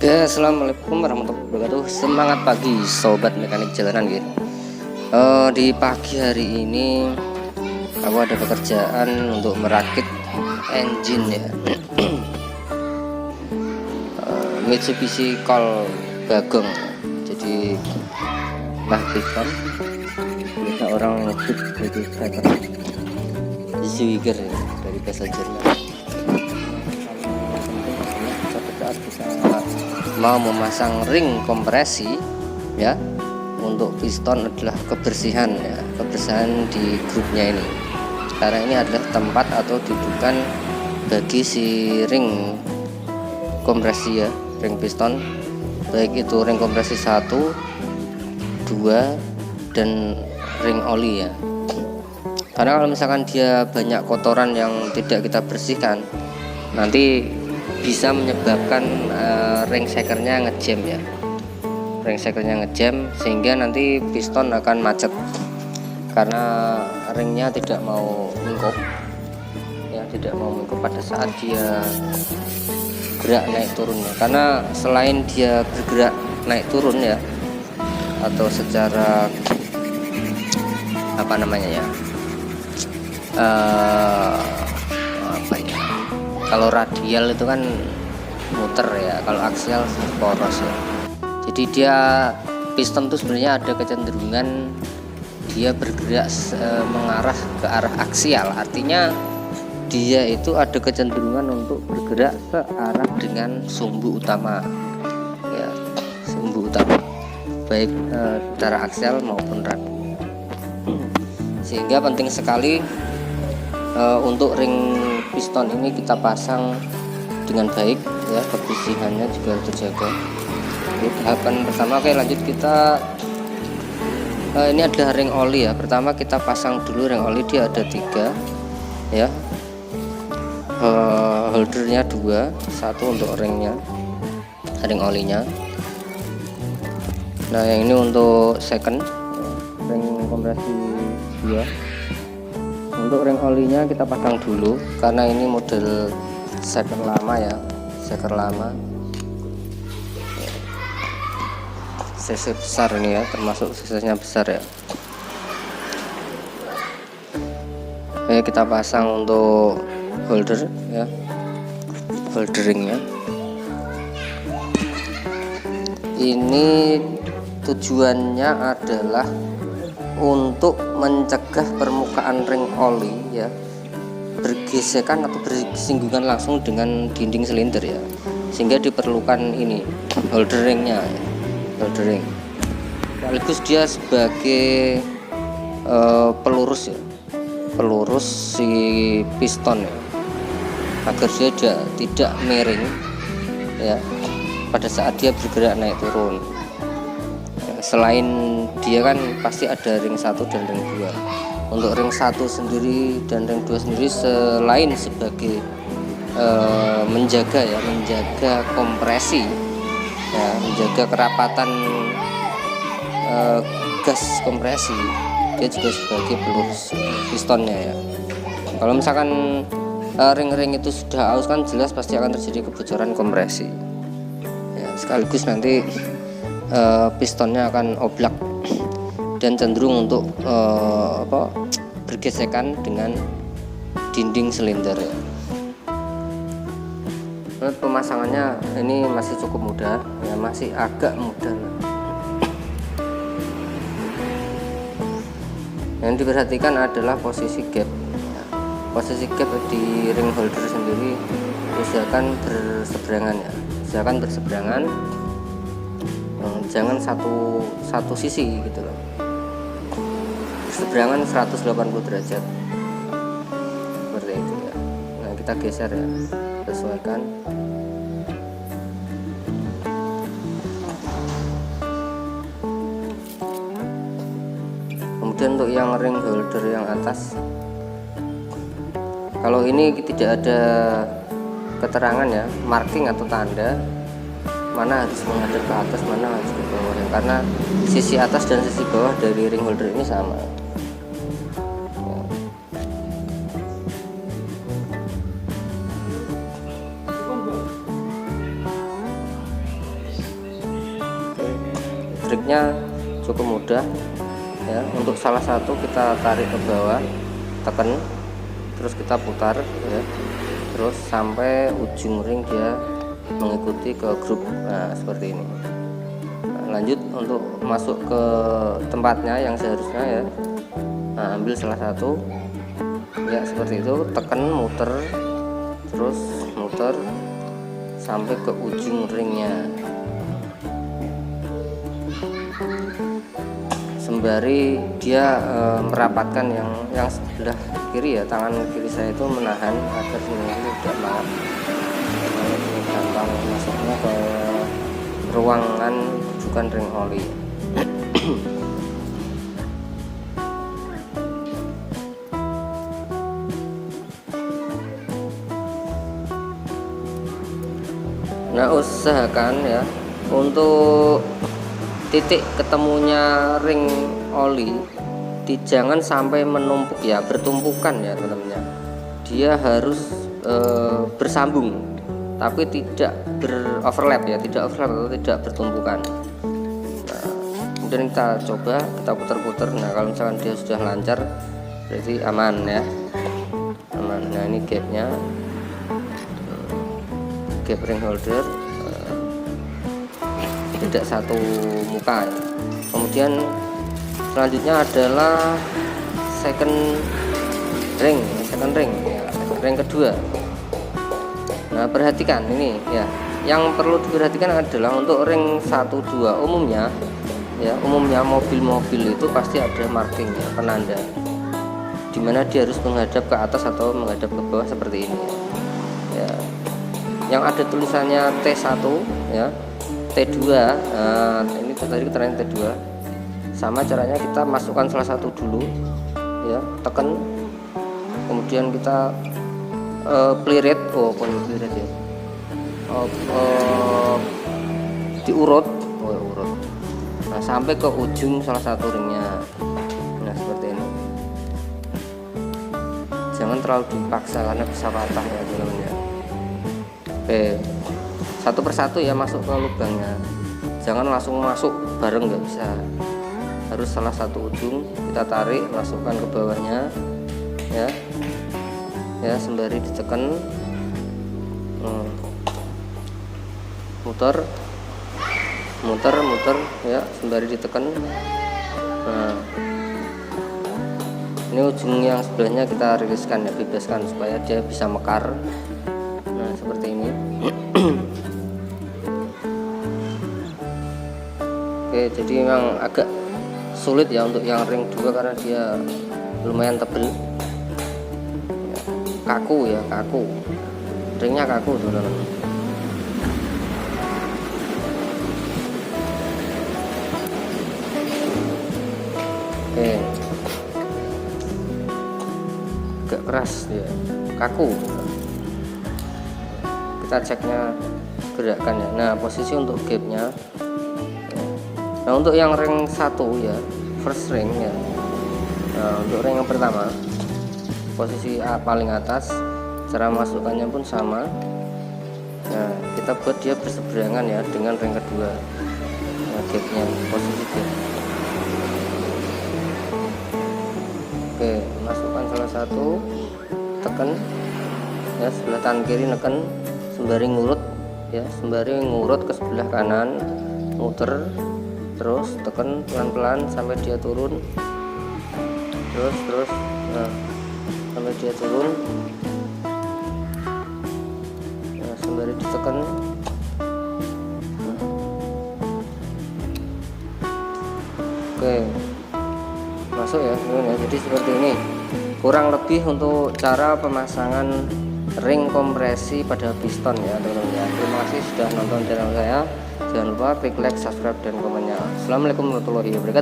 Oke, assalamualaikum warahmatullahi wabarakatuh. Semangat pagi sobat mekanik jalanan gitu. Di pagi hari ini aku ada pekerjaan untuk merakit engine ya. Mitsubishi Colt Bagong. Jadi piston bisa orang nyebut itu striker Zwiger ya, dari bahasa Jerman. Bisa mau memasang ring kompresi ya, untuk piston adalah kebersihan ya, kebersihan di grupnya ini, karena ini adalah tempat atau dudukan bagi si ring kompresi ya, ring piston, baik itu ring kompresi 1, 2 dan ring oli ya. Karena kalau misalkan dia banyak kotoran yang tidak kita bersihkan, nanti bisa menyebabkan ring shakernya ngejam ya, ring shakernya ngejam sehingga nanti piston akan macet karena ringnya tidak mau mengkop ya, tidak mau mengkop pada saat dia gerak naik turunnya. Karena selain dia bergerak naik turun ya, atau secara apa namanya ya, kalau radial itu kan muter ya, kalau aksial poros ya. Jadi dia piston itu sebenarnya ada kecenderungan dia bergerak mengarah ke arah aksial, artinya dia itu ada kecenderungan untuk bergerak ke arah dengan sumbu utama ya, sumbu utama baik secara aksial maupun radial. Sehingga penting sekali untuk ring piston ini kita pasang dengan baik ya, kebersihannya juga terjaga. Ini tahapan pertama. Oke, lanjut kita ini adalah ring oli ya. Pertama kita pasang dulu ring oli, dia ada 3 ya, holdernya 2, 1 untuk ring olinya. Nah yang ini untuk second ring kompresi 2. Untuk ring olinya kita pasang dulu karena ini model shaker lama ya, shaker lama cc besar ini ya, termasuk cc-nya besar ya. Oke, kita pasang untuk holder ya, holderingnya. Ini tujuannya adalah untuk mencegah permukaan ring oli ya bergesekan atau bersinggungan langsung dengan dinding silinder ya, sehingga diperlukan ini holdering-nya ya, holdering. Sekaligus dia sebagai pelurus ya, pelurus si piston ya, agar dia tidak miring ya pada saat dia bergerak naik turun. Selain dia kan pasti ada ring 1 dan ring 2. Untuk ring 1 sendiri dan ring 2 sendiri selain sebagai menjaga kompresi ya, menjaga kerapatan gas kompresi, dia juga sebagai pelurus pistonnya ya. Kalau misalkan ring-ring itu sudah aus kan jelas pasti akan terjadi kebocoran kompresi ya, sekaligus nanti pistonnya akan oblak dan cenderung untuk bergesekan dengan dinding silinder ya. Pemasangannya ini masih cukup mudah ya, masih agak mudah. Yang diperhatikan adalah posisi gap ya. Posisi gap di ring holder sendiri usahakan berseberangan ya, usahakan berseberangan, jangan satu sisi gitu loh, berseberangan 180 derajat seperti itu ya. Nah kita geser ya, sesuaikan. Kemudian untuk yang ring holder yang atas, kalau ini tidak ada keterangan ya, marking atau tanda mana harus menghadap ke atas, mana harus ke bawah ya, karena sisi atas dan sisi bawah dari ring holder ini sama. gapnya cukup mudah ya. Untuk salah satu kita tarik ke bawah, tekan, terus kita putar ya, terus sampai ujung ring dia mengikuti ke grup. Nah seperti ini. Nah, lanjut untuk masuk ke tempatnya yang seharusnya ya. Nah, ambil salah satu ya seperti itu, tekan, muter, terus muter sampai ke ujung ringnya, sembari dia merapatkan yang sebelah kiri ya, tangan kiri saya itu menahan agar ini tidak banget gampang masuknya ke ruangan rujukan ring oli. Nah usahakan ya untuk titik ketemunya ring oli jangan sampai menumpuk ya, bertumpukan ya teman-teman. Dia harus bersambung tapi tidak beroverlap ya, tidak overlap atau tidak bertumpukan. Nah, kemudian kita coba, kita putar-putar. Nah kalau misalkan dia sudah lancar berarti aman ya, aman. Nah ini gapnya, gap ring holder tidak satu muka ya. Kemudian selanjutnya adalah second ring ya, ring kedua. Nah perhatikan ini ya, yang perlu diperhatikan adalah untuk ring 1, 2 umumnya ya, umumnya mobil-mobil itu pasti ada markingnya, penanda dimana dia harus menghadap ke atas atau menghadap ke bawah seperti ini ya. Yang ada tulisannya T1 ya, T2, ini tadi keterangan T2. Sama caranya kita masukkan salah satu dulu ya, tekan, kemudian kita plirit, plirit ya, diurut, urut. Nah sampai ke ujung salah satu ringnya. Nah seperti ini, jangan terlalu dipaksa karena bisa patah ya teman-teman. Oke, satu persatu ya masuk ke lubangnya, jangan langsung masuk bareng, nggak bisa, harus salah satu ujung kita tarik, masukkan ke bawahnya ya, sembari ditekan, muter ya, sembari ditekan. Nah ini ujung yang sebelahnya kita riliskan ya, bebaskan supaya dia bisa mekar. Nah seperti ini. Oke, jadi memang agak sulit ya untuk yang ring 2 karena dia lumayan tebel ya, kaku ya, kaku ringnya, kaku teman-teman. Oke, agak keras ya, kaku. Kita ceknya gerakannya. Nah posisi untuk gapnya. Nah untuk yang ring 1 ya, first ring ya. Nah untuk ring yang pertama, posisi paling atas, cara masukkannya pun sama. Nah kita buat dia berseberangan ya dengan ring kedua. Nah gapnya, posisi gap. Oke, masukkan salah satu, tekan ya, sebelah tangan kiri neken, sembari ngurut ya, sembari ngurut ke sebelah kanan, muter, terus tekan pelan-pelan sampai dia turun, terus nah sampai dia turun. Nah sembari ditekan. Oke, masuk ya, jadi seperti ini kurang lebih untuk cara pemasangan ring kompresi pada piston ya teman-teman ya. Terima kasih sudah nonton channel saya. Jangan lupa klik like, subscribe, dan komennya. Assalamualaikum warahmatullahi wabarakatuh.